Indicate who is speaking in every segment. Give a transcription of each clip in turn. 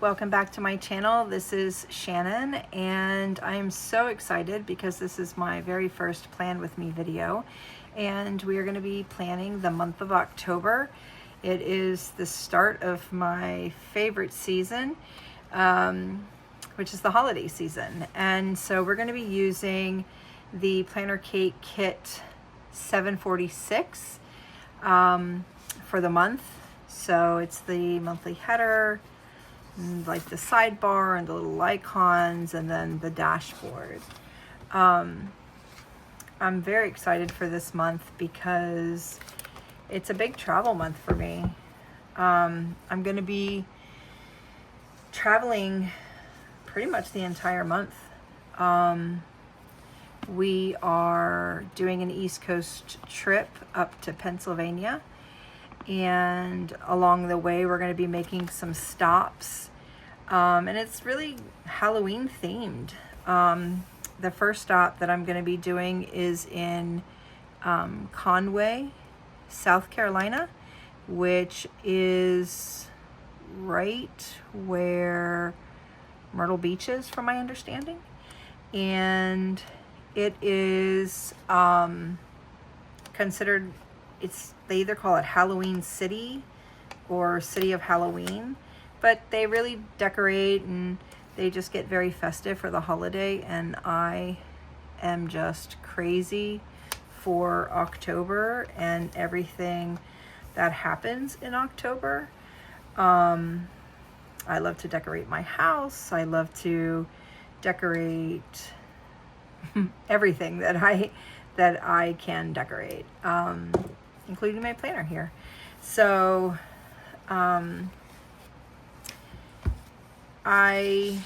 Speaker 1: Welcome back to my channel. This is Shannon and I'm so excited because this is my very first Plan With Me video and we are going to be planning the month of October. It is the start of my favorite season, which is the holiday season, and so we're going to be using the Planner Cake Kit 746 for the month. So it's the monthly header, like the sidebar and the little icons, and then the dashboard. I'm very excited for this month because it's a big travel month for me. I'm going to be traveling pretty much the entire month. We are doing an East Coast trip up to Pennsylvania, and along the way we're going to be making some stops, and it's really Halloween themed. The first stop that I'm going to be doing is in Conway, South Carolina, which is right where Myrtle Beach is, from my understanding. And it is considered, they either call it Halloween City or City of Halloween, but they really decorate and they just get very festive for the holiday, and I am just crazy for October and everything that happens in October. I love to decorate my house. I love to decorate everything that I can decorate, including my planner here. So I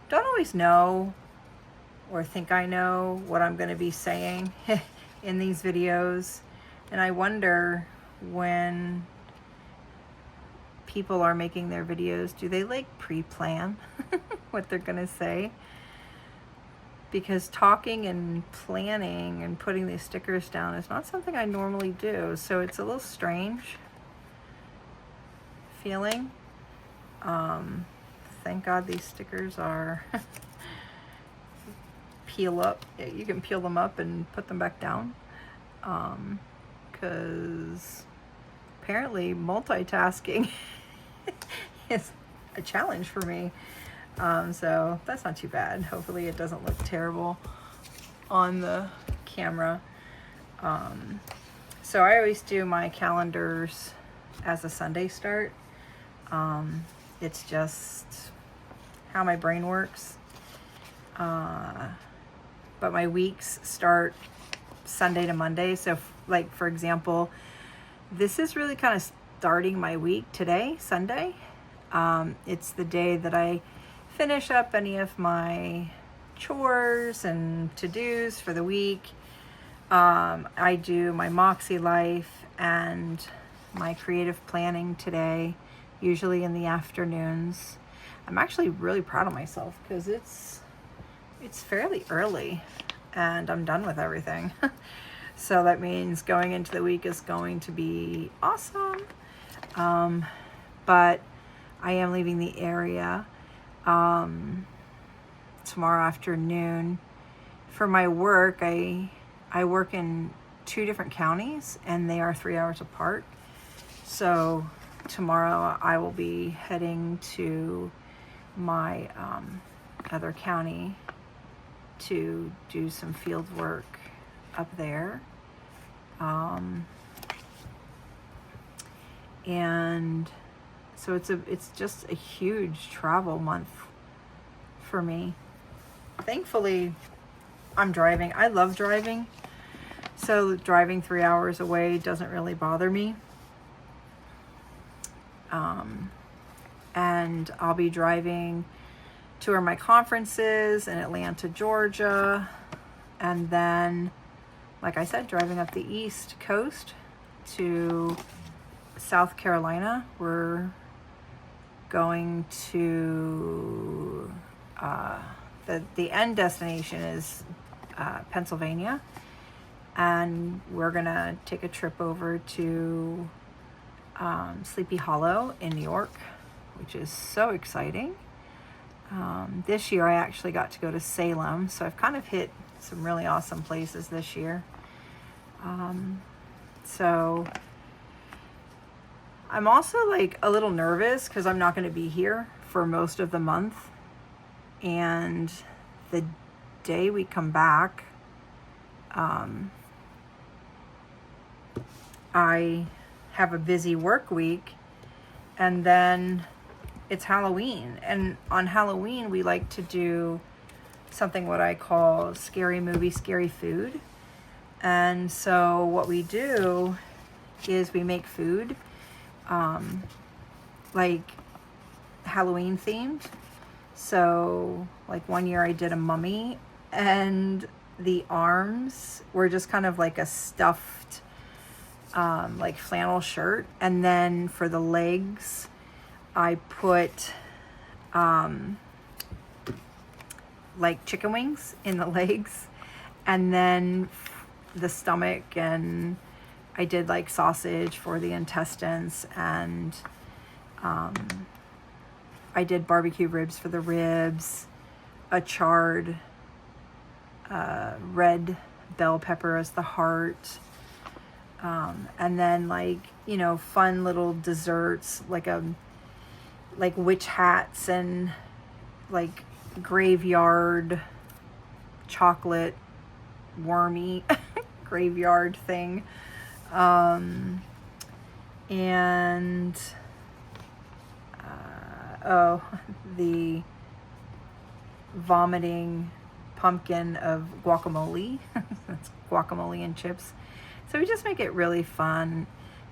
Speaker 1: don't always know or think I know what I'm going to be saying in these videos, and I wonder, when people are making their videos, do they like pre-plan what they're going to say? Because talking and planning and putting these stickers down is not something I normally do, so it's a little strange feeling. Thank God these stickers are peel up. You can peel them up and put them back down, because apparently multitasking is a challenge for me. So that's not too bad. Hopefully it doesn't look terrible on the camera. So I always do my calendars as a Sunday start. It's just how my brain works. But my weeks start Sunday to Monday. So like, for example, this is really kind of starting my week today, Sunday. It's the day that I finish up any of my chores and to-dos for the week. I do my Moxie Life and my creative planning today, usually in the afternoons. I'm actually really proud of myself because it's fairly early and I'm done with everything. So that means going into the week is going to be awesome. But I am leaving the area tomorrow afternoon. For my work, I work in 2 different counties and they are 3 hours apart. So tomorrow I will be heading to my other county to do some field work up there. And so it's just a huge travel month for me. Thankfully, I'm driving. I love driving. So driving 3 hours away doesn't really bother me. And I'll be driving to where my conference is in Atlanta, Georgia. And then, like I said, driving up the East Coast to South Carolina. We're going to, the end destination is Pennsylvania. And we're gonna take a trip over to Sleepy Hollow in New York, which is so exciting. This year I actually got to go to Salem, so I've kind of hit some really awesome places this year. So I'm also like a little nervous because I'm not going to be here for most of the month, and the day we come back, I have a busy work week, and then it's Halloween, and on Halloween we like to do something what I call scary movie, scary food. And so what we do is we make food like Halloween themed. So like one year I did a mummy, and the arms were just kind of like a stuffed like flannel shirt, and then for the legs I put like chicken wings in the legs, and then the stomach, and I did like sausage for the intestines, and I did barbecue ribs for the ribs, a charred red bell pepper as the heart, and then like, you know, fun little desserts like witch hats and like graveyard chocolate wormy graveyard thing, and the vomiting pumpkin of guacamole. That's guacamole and chips. So we just make it really fun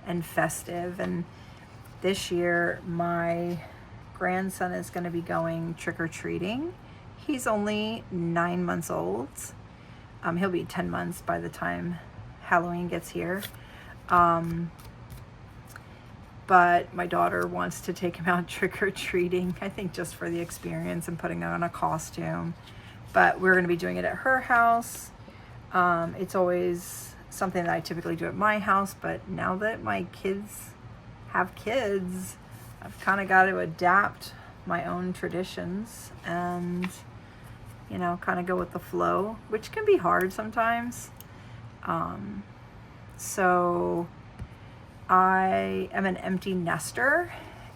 Speaker 1: and festive. And this year my grandson is going to be going trick-or-treating. He's only 9 months old. He'll be 10 months by the time Halloween gets here. But my daughter wants to take him out trick-or-treating, I think just for the experience and putting on a costume. But we're going to be doing it at her house. It's always something that I typically do at my house, but now that my kids have kids, I've kind of got to adapt my own traditions and, you know, kind of go with the flow, which can be hard sometimes. So I am an empty nester,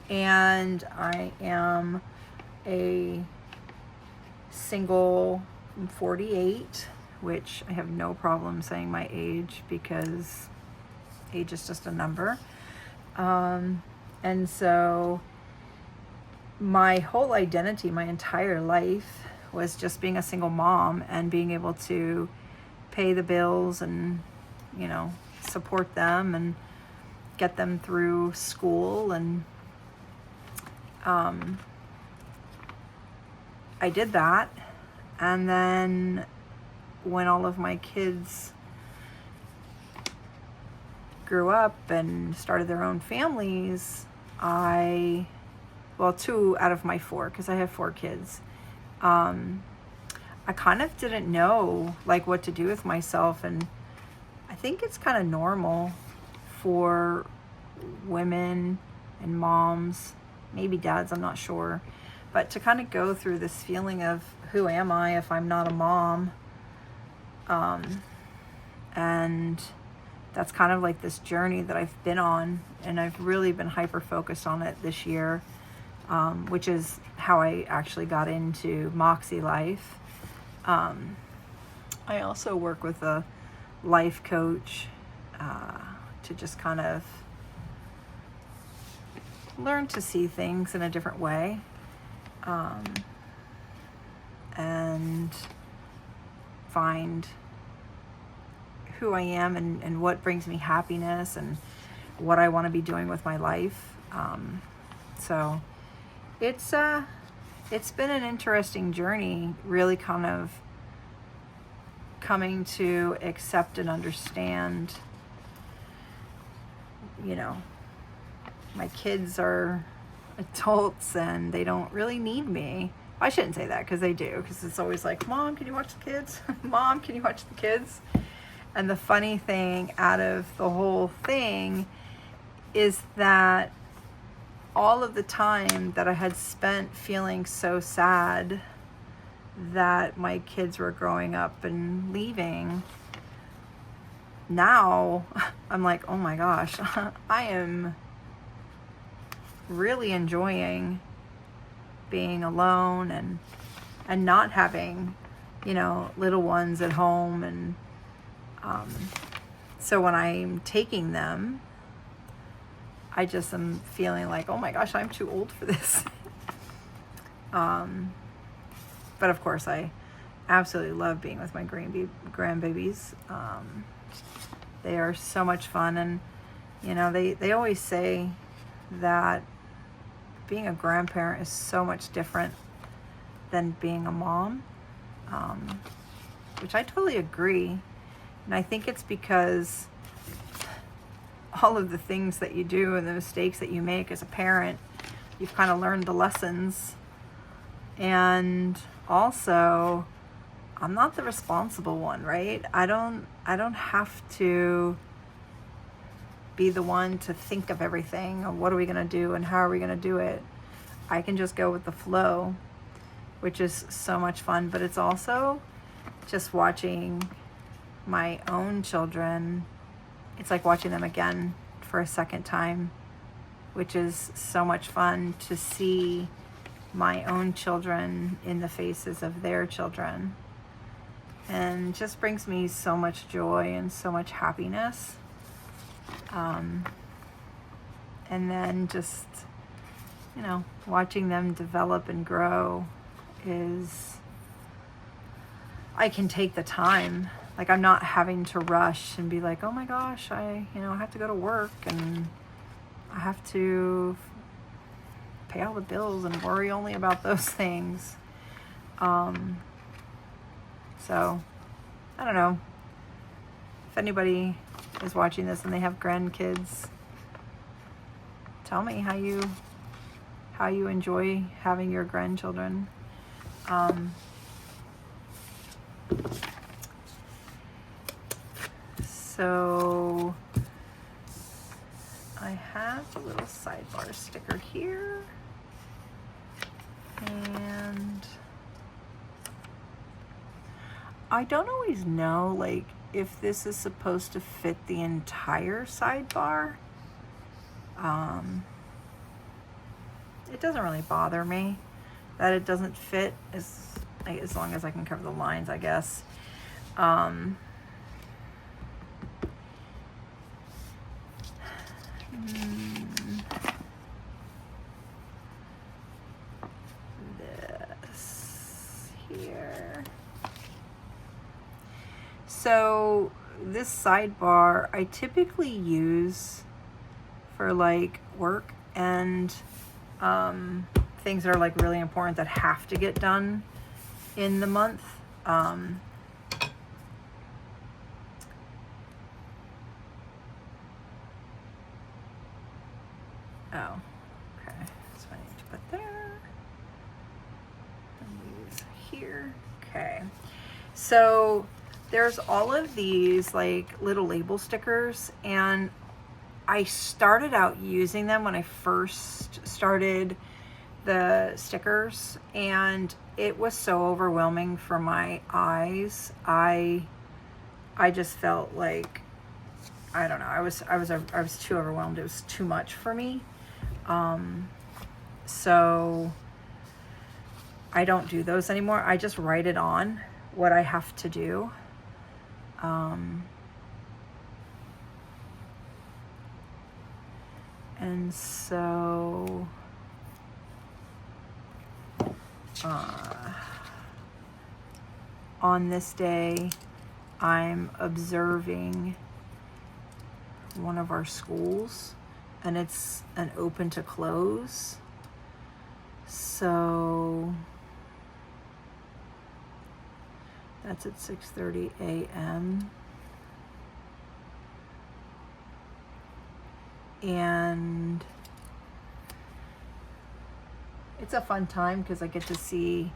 Speaker 1: and I am a single 48, which I have no problem saying my age because age is just a number. And so my whole identity, my entire life, was just being a single mom and being able to pay the bills and, you know, support them and get them through school. And I did that. And then when all of my kids grew up and started their own families, well, 2 out of my 4, because I have 4 kids, I kind of didn't know like what to do with myself. And I think it's kind of normal for women and moms, maybe dads, I'm not sure, but to kind of go through this feeling of who am I if I'm not a mom? And that's kind of like this journey that I've been on, and I've really been hyper focused on it this year, which is how I actually got into Moxie Life. I also work with a life coach to just kind of learn to see things in a different way, and find who I am and what brings me happiness and what I want to be doing with my life. So it's been an interesting journey, really kind of coming to accept and understand, you know, my kids are adults and they don't really need me. I shouldn't say that, because they do, because it's always like, Mom, can you watch the kids? Mom, can you watch the kids? And the funny thing out of the whole thing is that all of the time that I had spent feeling so sad that my kids were growing up and leaving, now I'm like, oh my gosh, I am really enjoying being alone and not having, you know, little ones at home. And so when I'm taking them, I just am feeling like, oh my gosh, I'm too old for this. But of course, I absolutely love being with my grandbabies. They are so much fun. And, you know, they always say that being a grandparent is so much different than being a mom, which I totally agree. And I think it's because all of the things that you do and the mistakes that you make as a parent, you've kind of learned the lessons. And also, I'm not the responsible one, right? I don't have to be the one to think of everything, or what are we going to do and how are we going to do it. I can just go with the flow, which is so much fun. But it's also just watching my own children. It's like watching them again for a second time, which is so much fun to see my own children in the faces of their children. And just brings me so much joy and so much happiness. And then just, you know, watching them develop and grow is, I can take the time. Like, I'm not having to rush and be like, oh my gosh, I have to go to work and I have to pay all the bills and worry only about those things. So, I don't know. If anybody is watching this and they have grandkids, tell me how you enjoy having your grandchildren. So I have a little sidebar sticker here, and I don't always know, like, if this is supposed to fit the entire sidebar. It doesn't really bother me that it doesn't fit, as long as I can cover the lines, I guess. This here. So this sidebar I typically use for like work and things that are like really important that have to get done in the month. Oh, okay. So I need to put there. And these here. Okay. So there's all of these like little label stickers, and I started out using them when I first started the stickers, and it was so overwhelming for my eyes. I just felt like, I don't know, I was too overwhelmed. It was too much for me. So I don't do those anymore. I just write it on what I have to do. And so on this day, I'm observing one of our schools, and it's an open to close. So that's at 6:30 a.m. And it's a fun time because I get to see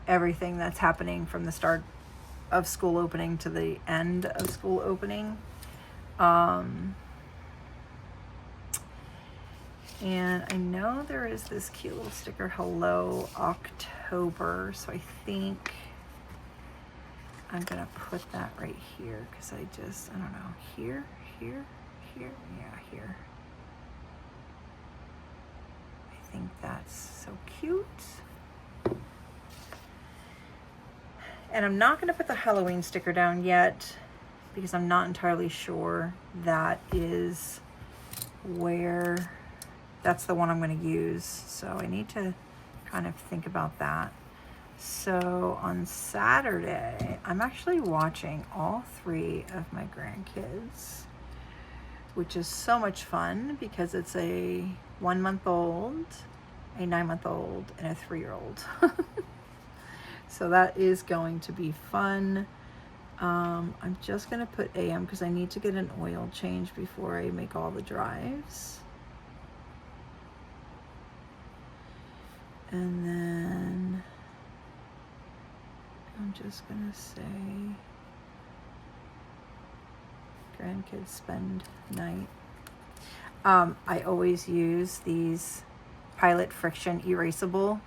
Speaker 1: everything that's happening from the start of school opening to the end of school opening. And I know there is this cute little sticker, Hello October, so I think I'm gonna put that right here because I don't know, here, yeah, here. I think that's so cute. And I'm not gonna put the Halloween sticker down yet because I'm not entirely sure that is where, that's the one I'm gonna use. So I need to kind of think about that. So on Saturday, I'm actually watching all 3 of my grandkids, which is so much fun because it's a 1-month-old, a 9-month-old, and a 3-year-old. So that is going to be fun. I'm just gonna put AM because I need to get an oil change before I make all the drives. And then I'm just gonna say grandkids spend night. I always use these Pilot Friction Erasable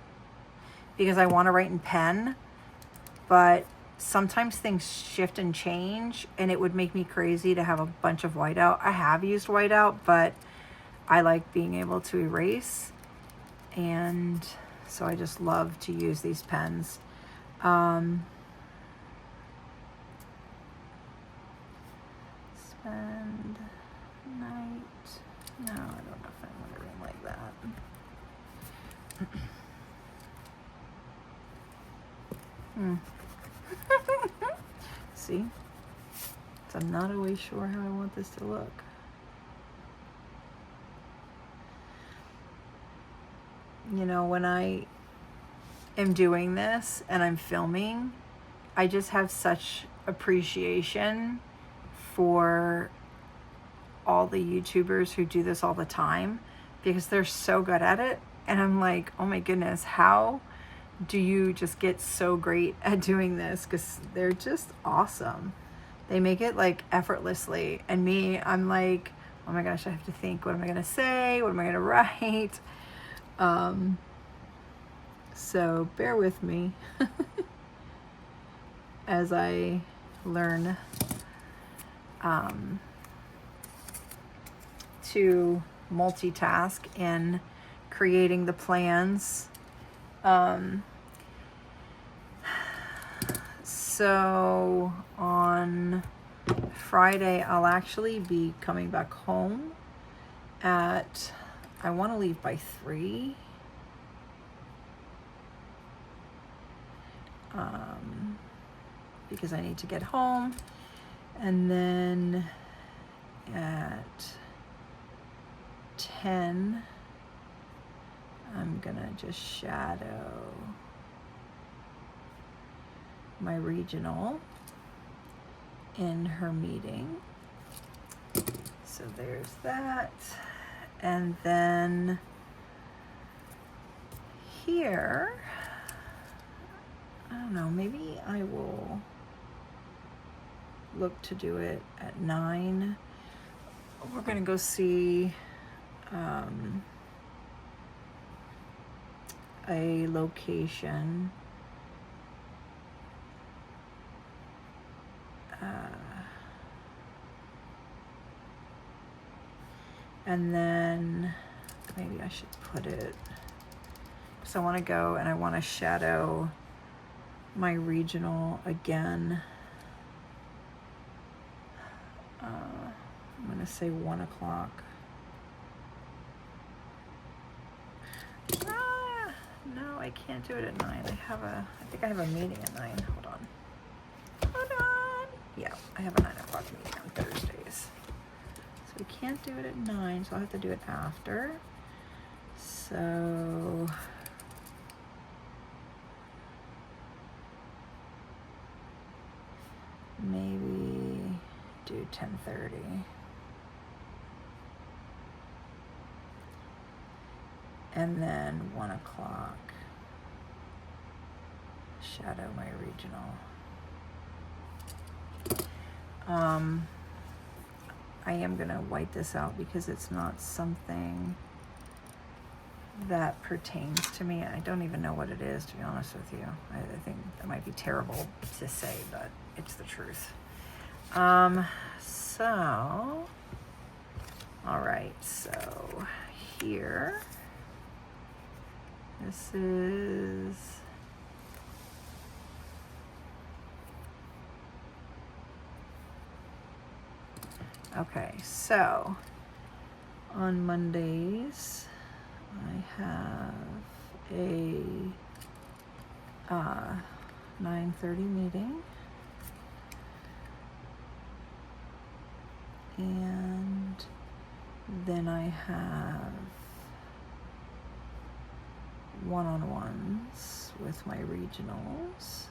Speaker 1: because I want to write in pen, but sometimes things shift and change and it would make me crazy to have a bunch of whiteout. I have used whiteout, but I like being able to erase, and so I just love to use these pens. Spend night. No, I don't know if I'm wondering like that. See? So I'm not always sure how I want this to look. You know, when I am doing this and I'm filming, I just have such appreciation for all the YouTubers who do this all the time because they're so good at it. And I'm like, oh my goodness, how do you just get so great at doing this? Because they're just awesome. They make it like effortlessly. And me, I'm like, oh my gosh, I have to think, what am I gonna say? What am I gonna write? So bear with me as I learn to multitask in creating the plans. So on Friday, I'll actually be coming back home at, I want to leave by 3. Because I need to get home, and then at 10 I'm gonna just shadow my regional in her meeting. So there's that. And then here, I don't know, maybe I will look to do it at 9. We're gonna go see a location. And then maybe I should put it, because I want to go and I want to shadow my regional again. I'm going to say 1 o'clock. No, I can't do it at 9. I think I have a meeting at 9. Hold on. Yeah, I have a 9 o'clock meeting on Thursdays. So we can't do it at 9, so I'll have to do it after. So maybe do 10:30. And then 1 o'clock, shadow my regional. I am gonna white this out because it's not something that pertains to me. I don't even know what it is, to be honest with you. I think that might be terrible to say, but it's the truth. So, all right, so here, this is, okay, so on Mondays, I have a 9:30 meeting, and then I have one-on-ones with my regionals.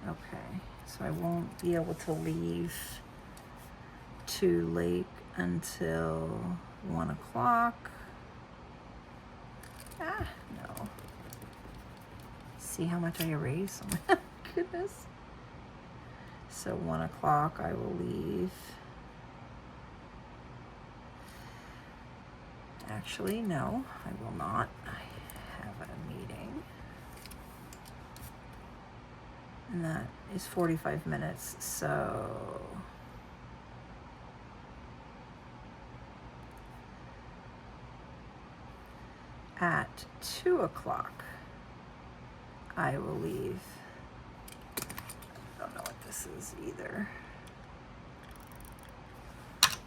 Speaker 1: Okay, so I won't be able to leave to Lake until 1 o'clock. Ah, no. See how much I erase? Oh my goodness. So 1 o'clock I will leave. Actually, no, I will not. I have a meeting. And that is 45 minutes, so at 2 o'clock I will leave. I don't know what this is either. Okay.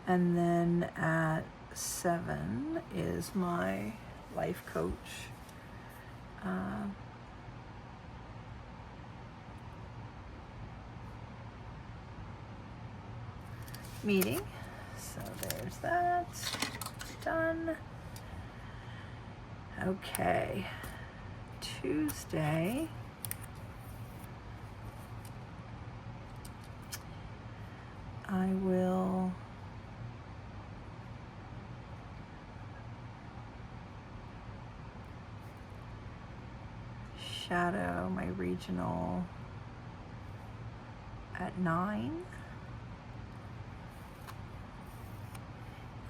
Speaker 1: And then at 7 is my life coach meeting. So there's that. Done. Okay. Tuesday. I will shadow my regional at 9.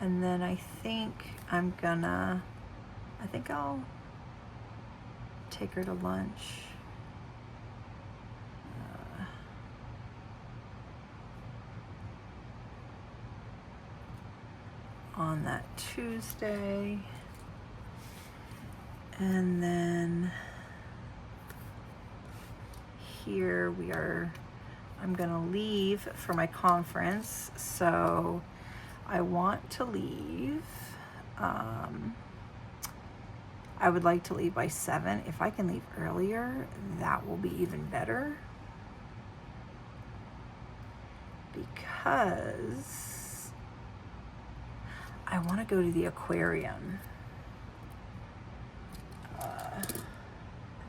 Speaker 1: And then I think I'll take her to lunch. On that Tuesday. And then here I'm gonna leave for my conference, so I want to leave. I would like to leave by 7. If I can leave earlier, that will be even better. Because I want to go to the aquarium.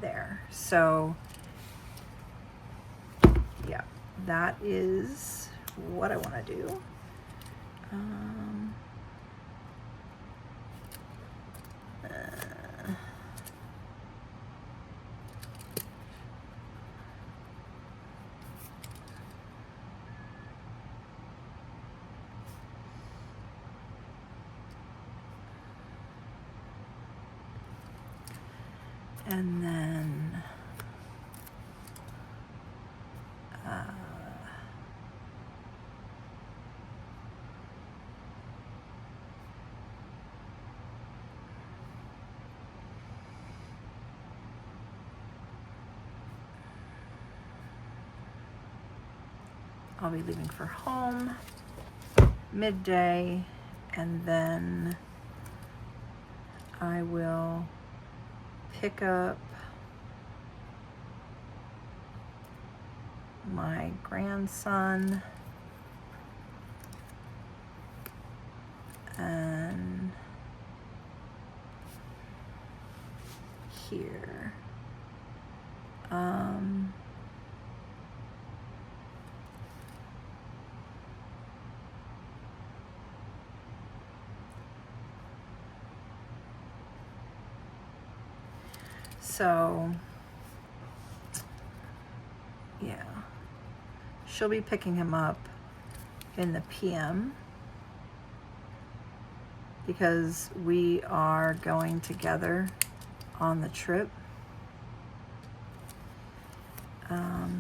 Speaker 1: There. So, yeah, that is what I want to do. And then I'll be leaving for home midday, and then I will pick up my grandson and here. So, yeah, she'll be picking him up in the PM because we are going together on the trip. I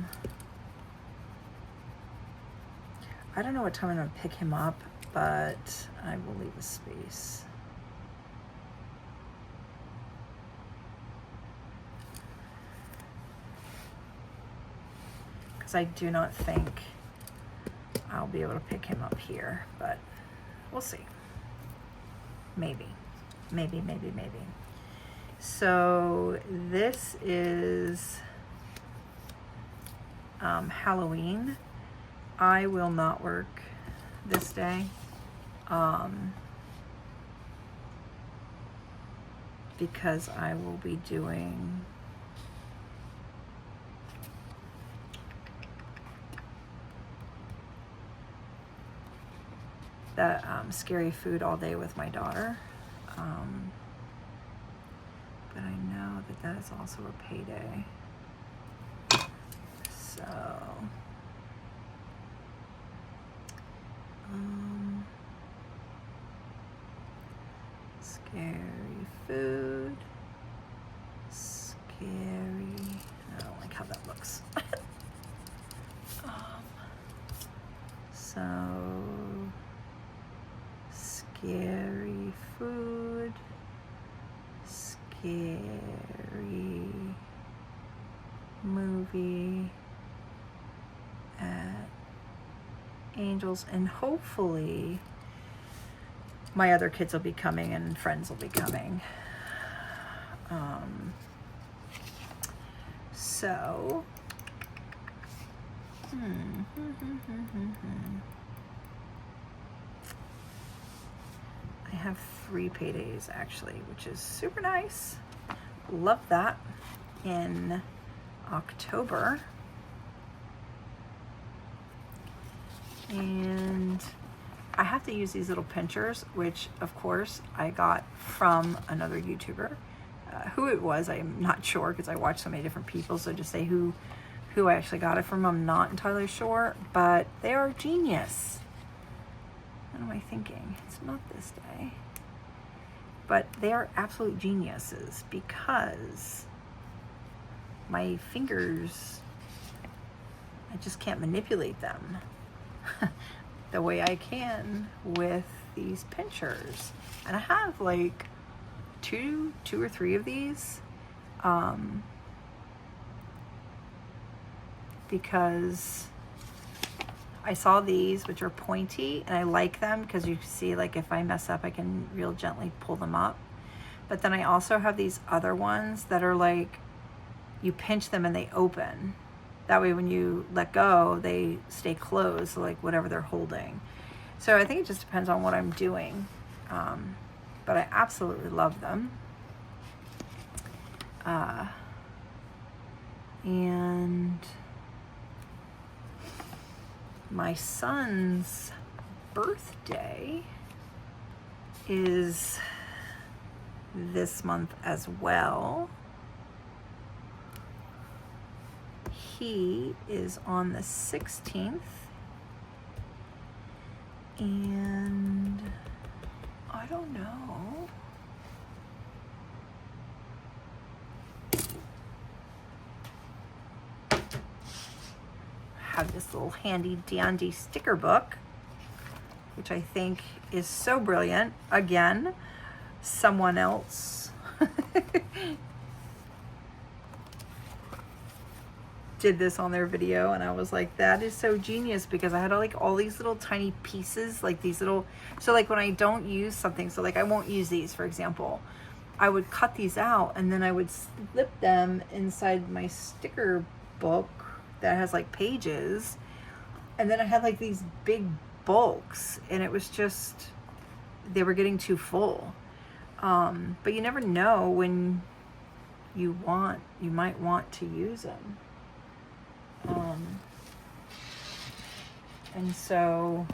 Speaker 1: don't know what time I'm going to pick him up, but I will leave a space. Because I do not think I'll be able to pick him up here, but we'll see. Maybe. Maybe. So this is Halloween. I will not work this day. Because I will be doing the scary food all day with my daughter. But I know that that is also a payday. So, scary food, scary, I don't like how that looks. So, scary food, scary movie at Angels, and hopefully my other kids will be coming and friends will be coming. So I have 3 paydays actually, which is super nice. Love that. In October. And I have to use these little pinchers, which of course I got from another YouTuber. Who it was, I'm not sure because I watch so many different people, so to say who I actually got it from, I'm not entirely sure, but they are genius. What am I thinking? It's not this day. But they are absolute geniuses because my fingers, I just can't manipulate them the way I can with these pinchers. And I have like two or three of these because I saw these, which are pointy, and I like them because you see, like, if I mess up, I can real gently pull them up. But then I also have these other ones that are like, you pinch them and they open. That way when you let go, they stay closed, so like whatever they're holding. So I think it just depends on what I'm doing. But I absolutely love them. And my son's birthday is this month as well. He is on the 16th, and I don't know. Have this little handy dandy sticker book, which I think is so brilliant. Again, someone else did this on their video, and I was like, that is so genius, because I had like all these little tiny pieces, like these little, so like when I don't use something, so like I won't use these, for example, I would cut these out and then I would slip them inside my sticker book that has like pages, and then I had like these big bulks, and it was just, they were getting too full. But you never know when you might want to use them. And so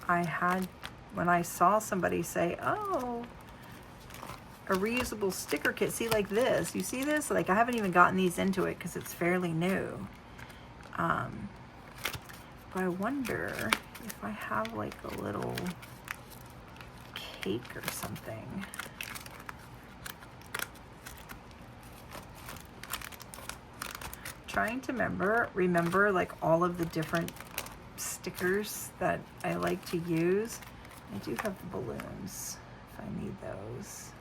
Speaker 1: I had, when I saw somebody say, oh, a reusable sticker kit. See, like this, you see this? Like I haven't even gotten these into it because it's fairly new. But I wonder if I have like a little cake or something. Trying to remember like all of the different stickers that I like to use. I do have the balloons if I need those.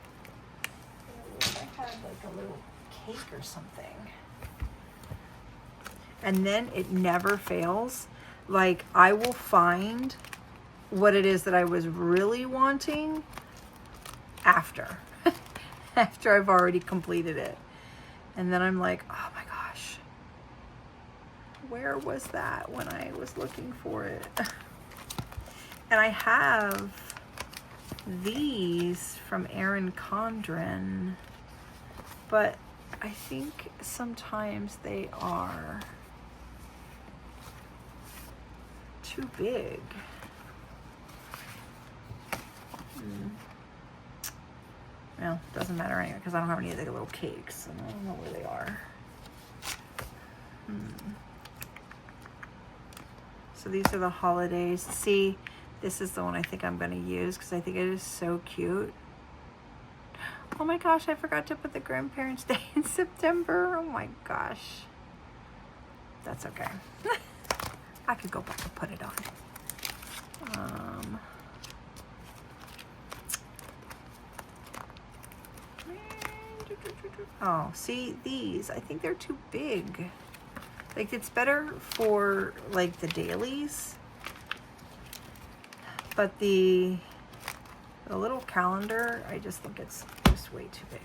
Speaker 1: I had like a little cake or something. And then it never fails. Like I will find what it is that I was really wanting after after I've already completed it. And then I'm like, oh my gosh, where was that when I was looking for it? And I have these from Erin Condren, but I think sometimes they are too big. Well, doesn't matter anyway because I don't have any of the little cakes and I don't know where they are. So these are the holidays. See, this is the one I think I'm going to use because I think it is so cute. Oh my gosh, I forgot to put the Grandparents' Day in September. Oh my gosh. That's okay. I could go back and put it on. Oh, see these, I think they're too big. Like it's better for like the dailies, but the little calendar, I just think it's just way too big.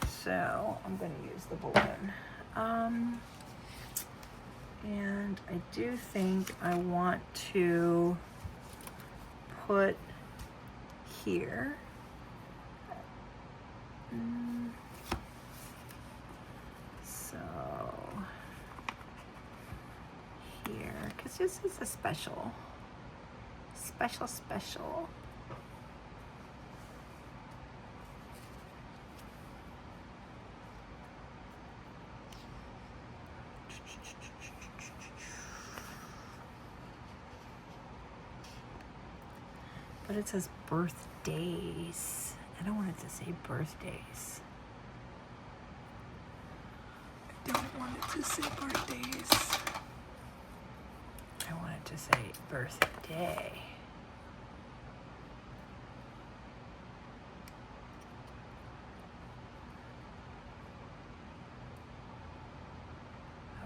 Speaker 1: So I'm going to use the balloon. And I do think I want to put here. So here, because this is a special. But it says birthdays. I don't want it to say birthdays. I don't want it to say birthdays. I want it to say birthday.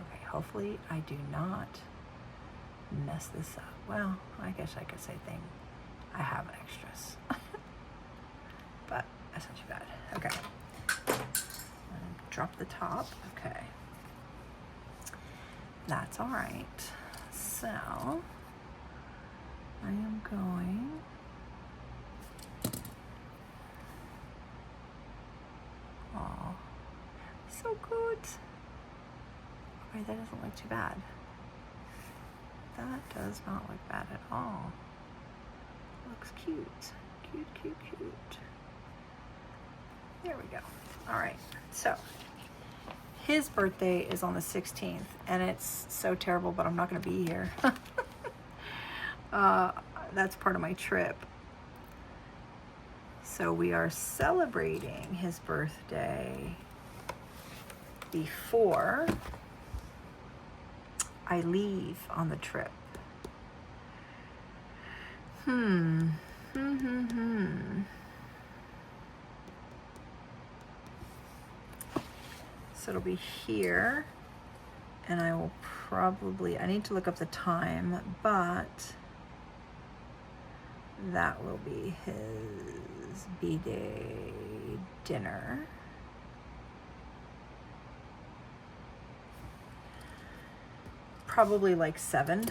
Speaker 1: Okay, hopefully I do not mess this up. Well, I guess I could say thing. I have extras. But that's not too bad. Okay. Drop the top. Okay. That's all right. So I am going oh, so good. Okay, that doesn't look too bad. That does not look bad at all. Looks cute. Cute. There we go. All right. So his birthday is on the 16th, and it's so terrible, but I'm not going to be here. That's part of my trip. So we are celebrating his birthday before I leave on the trip. So it'll be here, and I will probably, I need to look up the time, but that will be his B-Day dinner. Probably like 7.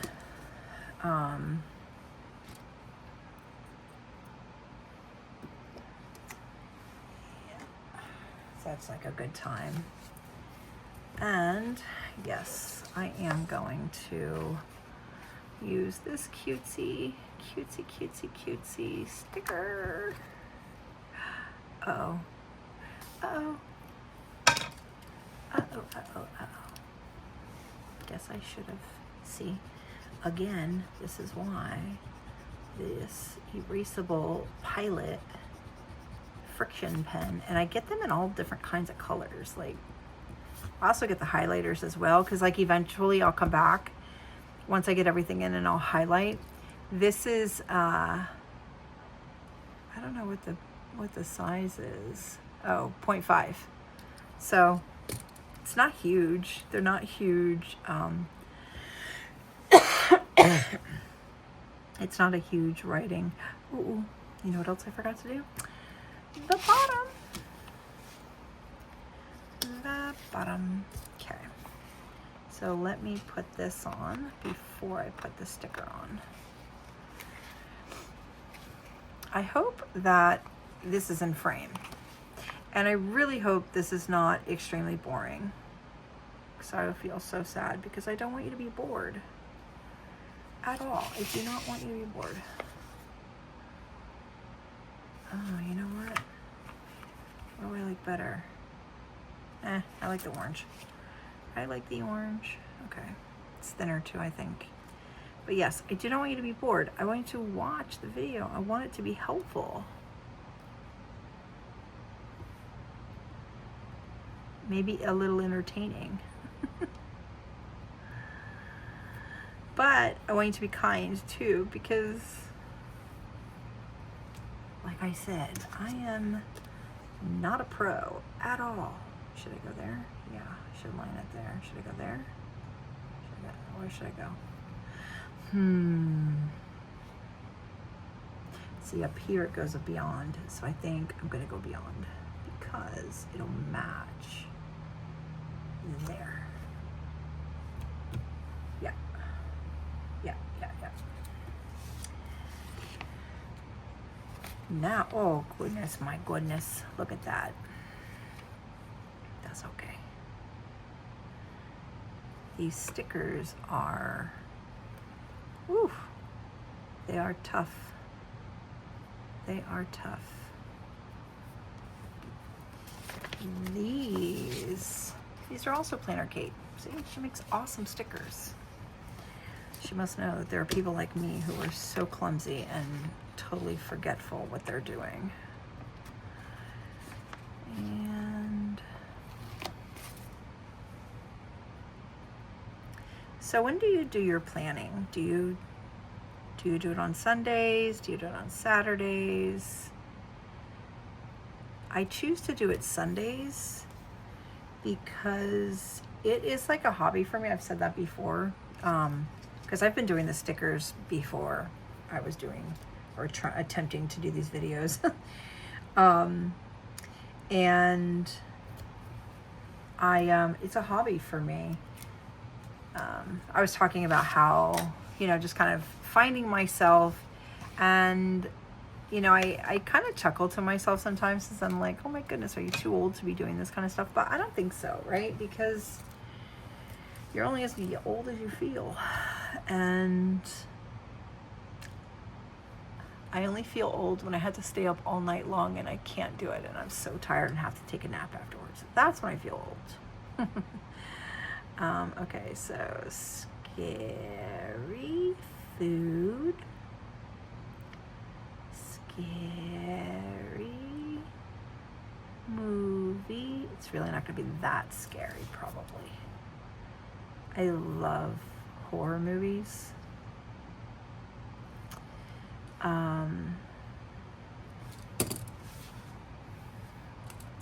Speaker 1: That's like a good time. And yes, I am going to use this cutesy sticker. Uh-oh. Uh-oh. Uh-oh, uh-oh, uh-oh. Guess I should have, see, again, this is why this erasable Pilot friction pen, and I get them in all different kinds of colors. Like, I also get the highlighters as well, because like eventually I'll come back once I get everything in and I'll highlight. This is I don't know what the size is. Oh, 0.5. So it's not huge. They're not huge. It's not a huge writing. Ooh, you know what else I forgot to do? The bottom. The bottom. Okay. So let me put this on before I put the sticker on. I hope that this is in frame. And I really hope this is not extremely boring, because I feel so sad, because I don't want you to be bored at all. I do not want you to be bored. Oh, you know what? What do I like better? I like the orange. I like the orange. Okay. It's thinner too, I think. But yes, I do not want you to be bored. I want you to watch the video. I want it to be helpful. Maybe a little entertaining. But I want you to be kind too, because like I said, I am not a pro at all. Should I go there? Yeah, I should line it there. Should I go there? Where should I go? See, up here it goes beyond, so I think I'm gonna go beyond, because it'll match there. Yeah. Yeah. Now, oh goodness, my goodness, look at that. That's okay. These stickers are, whew, they are tough. They are tough. These are also Planner Kate. See, she makes awesome stickers. She must know that there are people like me who are so clumsy and totally forgetful what they're doing. And so when do you do your planning? Do you do it on Sundays? Do you do it on Saturdays? I choose to do it Sundays because it is like a hobby for me. I've said that before, because I've been doing the stickers before I was doing or attempting to do these videos. And it's a hobby for me. I was talking about how, just kind of finding myself, and I kind of chuckle to myself sometimes, since I'm like, oh my goodness, are you too old to be doing this kind of stuff? But I don't think so, right? Because you're only as old as you feel. And I only feel old when I had to stay up all night long and I can't do it, and I'm so tired and have to take a nap afterwards. That's when I feel old. Okay, so scary food. Scary movie. It's really not going to be that scary, probably. I love horror movies.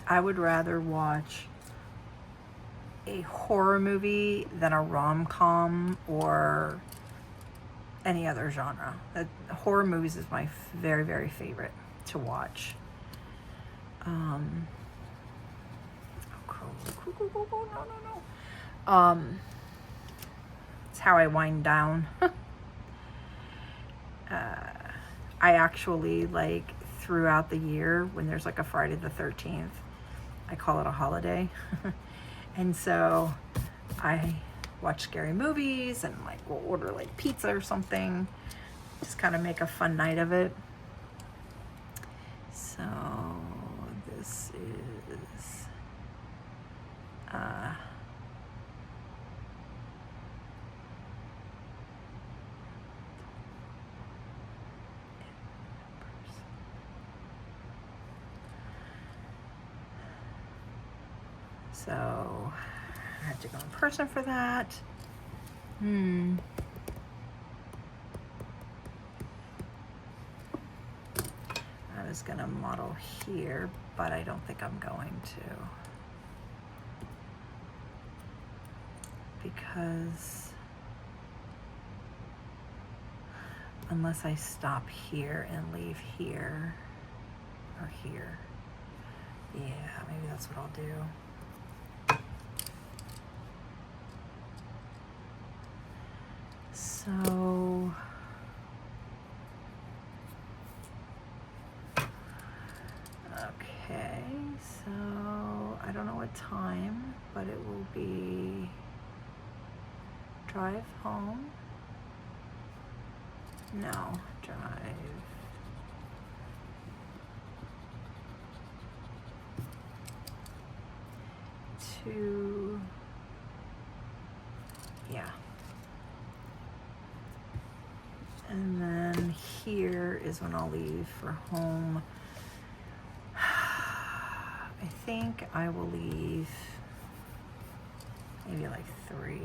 Speaker 1: I would rather watch a horror movie than a rom-com or any other genre. Horror movies is my very, very favorite to watch. No. It's how I wind down. I actually, like, throughout the year, when there's like a Friday the 13th, I call it a holiday. And so I watch scary movies and like we'll order like pizza or something, just kind of make a fun night of it. So this is So I have to go in person for that. I was gonna model here, but I don't think I'm going to, because unless I stop here and leave here or here. Yeah, maybe that's what I'll do. So okay, so I don't know what time, but it will be drive home. No, drive to, yeah. And then here is when I'll leave for home. I think I will leave maybe like 3.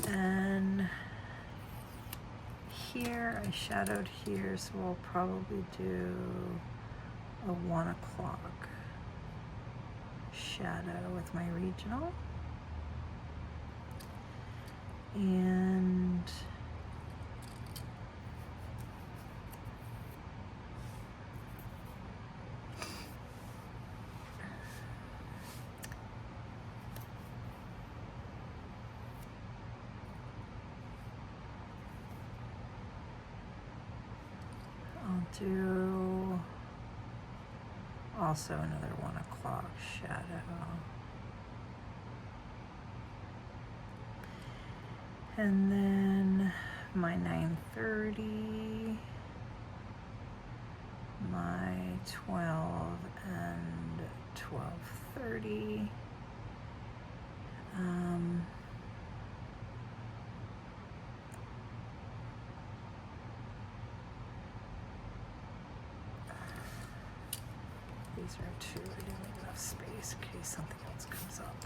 Speaker 1: And here, I shadowed here, so we'll probably do a 1 o'clock shadow with my regional. And I'll do also another 1 o'clock shadow. And then my 9:30, my 12 and 12:30. These are 2, I didn't leave enough space in case something else comes up.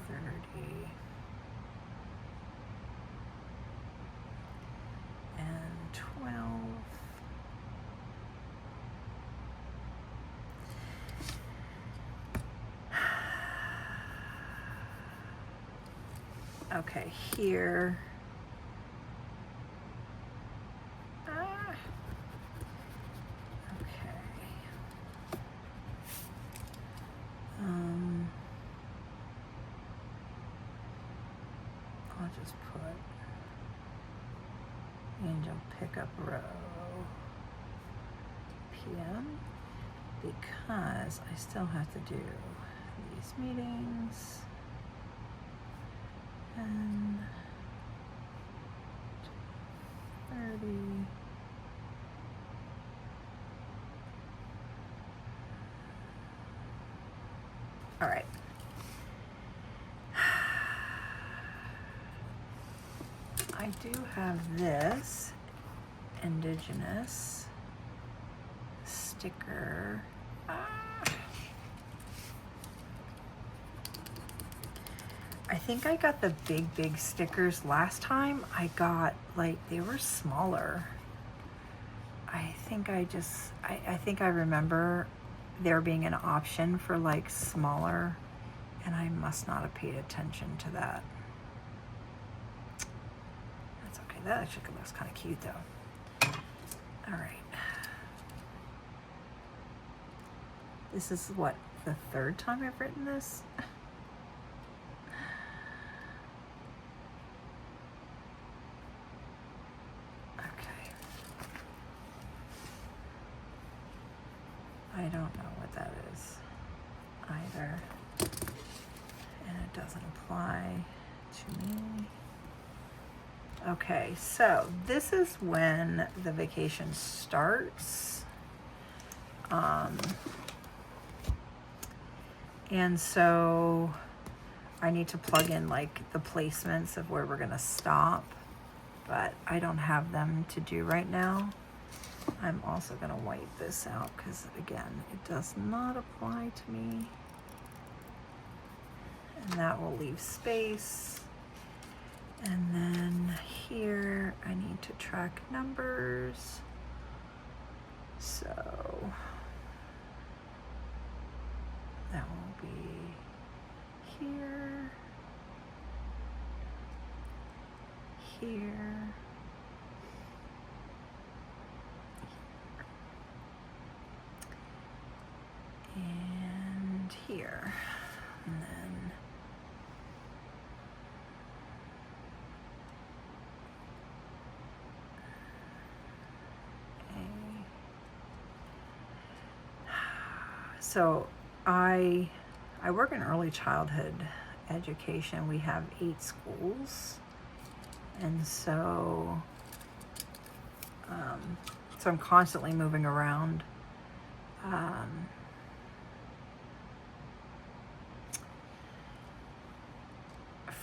Speaker 1: 12:30 and 12. Okay, here. I'll just put Angel Pickup Row PM, because I still have to do these meetings and 30. All right. I do have this Indigenous sticker. I think I got the big stickers last time. I got, like, they were smaller. I think I remember there being an option for like smaller, and I must not have paid attention to that. That's okay. That actually looks kind of cute though. All right. This is what, the 3rd time I've written this? Okay. I don't know what that is either. And it doesn't apply to me. Okay, so this is when the vacation starts. And so I need to plug in like the placements of where we're gonna stop, but I don't have them to do right now. I'm also gonna wipe this out because again, it does not apply to me. And that will leave space. And then here I need to track numbers. So that will be here, here, and here. And then so I work in early childhood education. We have 8 schools, and so I'm constantly moving around.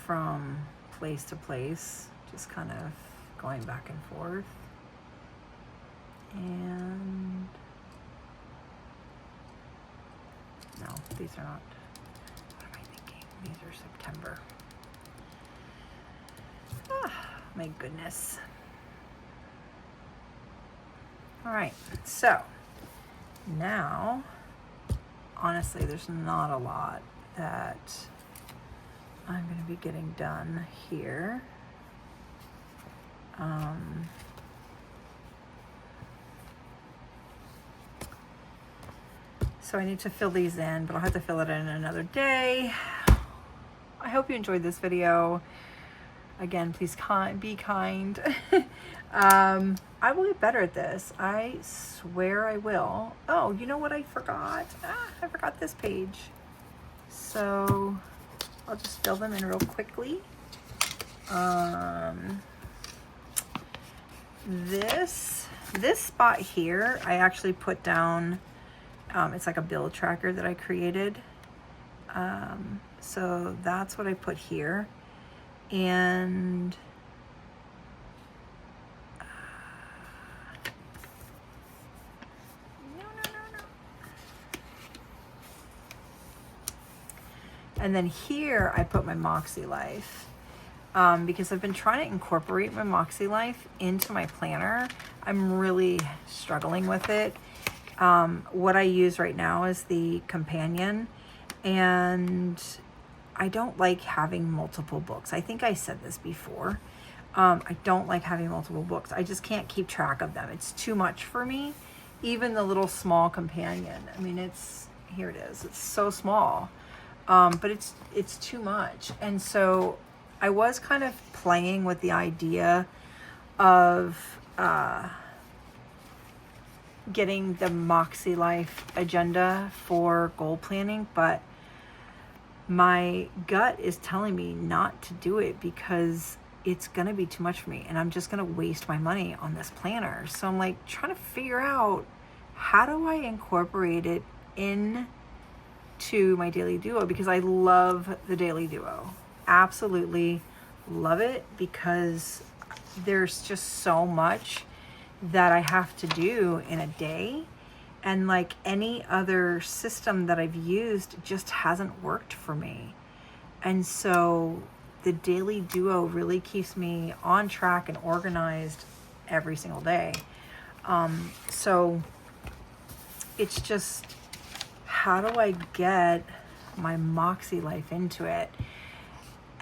Speaker 1: From place to place, just kind of going back and forth. And no, these are not. What am I thinking? These are September. Ah, my goodness. All right, so now, honestly, there's not a lot that I'm going to be getting done here. So I need to fill these in, but I'll have to fill it in another day. I hope you enjoyed this video. Again, please be kind. I will get better at this. I swear I will. Oh, you know what I forgot? I forgot this page. So I'll just fill them in real quickly. This spot here, I actually put down, it's like a bill tracker that I created. So that's what I put here. And and then here I put my Moxie Life, because I've been trying to incorporate my Moxie Life into my planner. I'm really struggling with it. What I use right now is the companion, and I don't like having multiple books. I think I said this before. I don't like having multiple books. I just can't keep track of them. It's too much for me. Even the little small companion. I mean, here it is. It's so small. But it's too much. And so I was kind of playing with the idea of getting the Moxie Life agenda for goal planning, but my gut is telling me not to do it because it's going to be too much for me and I'm just going to waste my money on this planner. So I'm like trying to figure out, how do I incorporate it in to my Daily Duo, because I love the Daily Duo. Absolutely love it, because there's just so much that I have to do in a day, and like any other system that I've used just hasn't worked for me. And so the Daily Duo really keeps me on track and organized every single day. So it's just, how do I get my Moxie Life into it?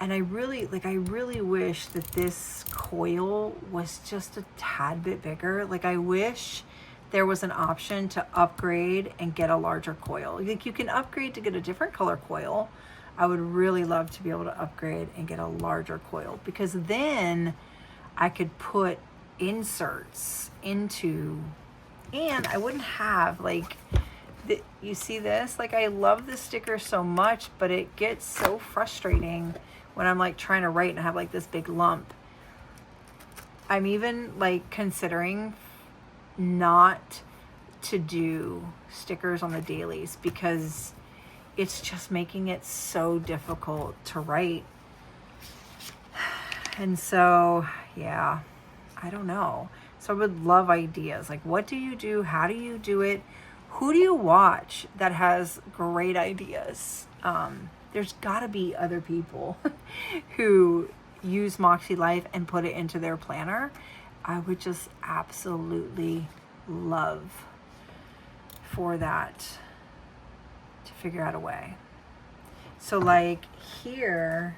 Speaker 1: And I really wish that this coil was just a tad bit bigger. Like, I wish there was an option to upgrade and get a larger coil. Like, you can upgrade to get a different color coil. I would really love to be able to upgrade and get a larger coil, because then I could put inserts into, and I wouldn't have like, you see this? Like, I love this sticker so much, but it gets so frustrating when I'm like trying to write and I have like this big lump. I'm even like considering not to do stickers on the dailies because it's just making it so difficult to write. And so, yeah, I don't know. So I would love ideas. Like, what do you do? How do you do it? Who do you watch that has great ideas? There's got to be other people who use Moxie Life and put it into their planner. I would just absolutely love for that to figure out a way. So like here,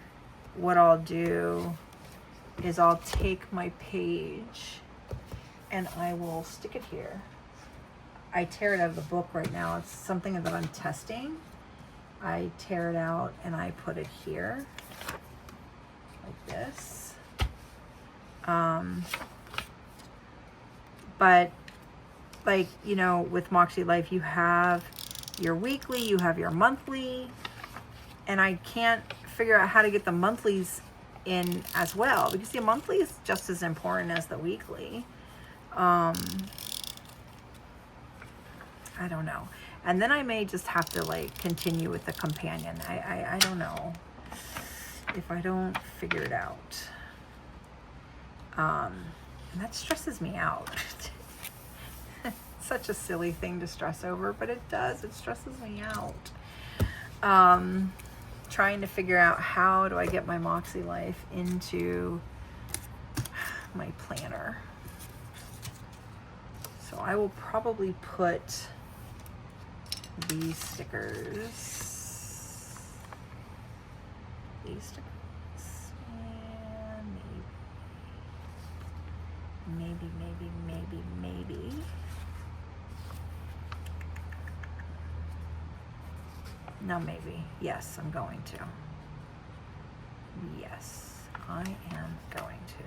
Speaker 1: what I'll do is I'll take my page and I will stick it here. I tear it out of the book right now. It's something that I'm testing. I tear it out and I put it here like this. But like, you know, with Moxie Life, you have your weekly, you have your monthly, and I can't figure out how to get the monthlies in as well, because the monthly is just as important as the weekly. I don't know. And then I may just have to like continue with the companion. I don't know if I don't figure it out. And that stresses me out. Such a silly thing to stress over, but it does. It stresses me out. Trying to figure out how do I get my Moxie Life into my planner. So I will probably put these stickers, and maybe. No, maybe. Yes, I'm going to. Yes, I am going to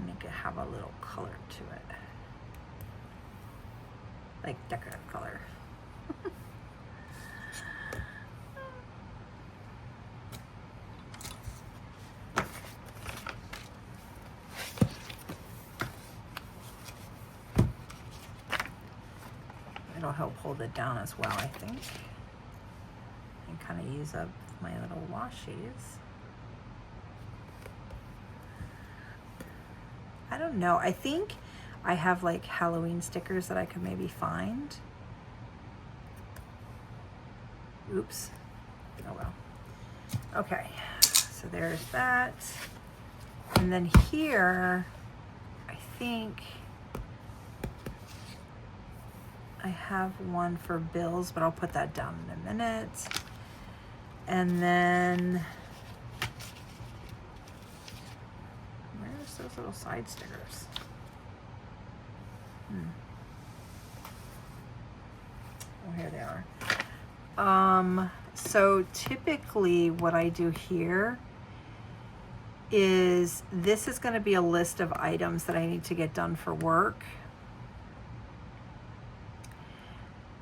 Speaker 1: make it have a little color to it. Like decorative color. It'll help hold it down as well, I think. And kind of use up my little washies. I don't know. I think I have like Halloween stickers that I could maybe find. Oops. Oh well. Okay. So there's that. And then here, I think I have one for bills, but I'll put that down in a minute. And then where's those little side stickers? Oh, here they are. So typically what I do here is this is going to be a list of items that I need to get done for work.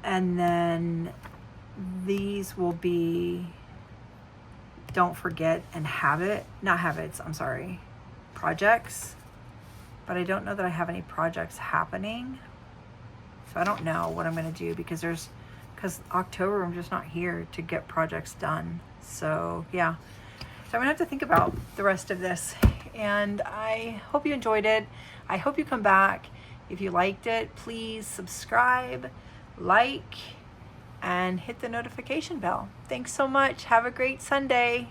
Speaker 1: And then these will be don't forget and projects. But I don't know that I have any projects happening. So I don't know what I'm going to do because October I'm just not here to get projects done. So yeah. So I'm going to have to think about the rest of this. And I hope you enjoyed it. I hope you come back. If you liked it, please subscribe, like, and hit the notification bell. Thanks so much. Have a great Sunday.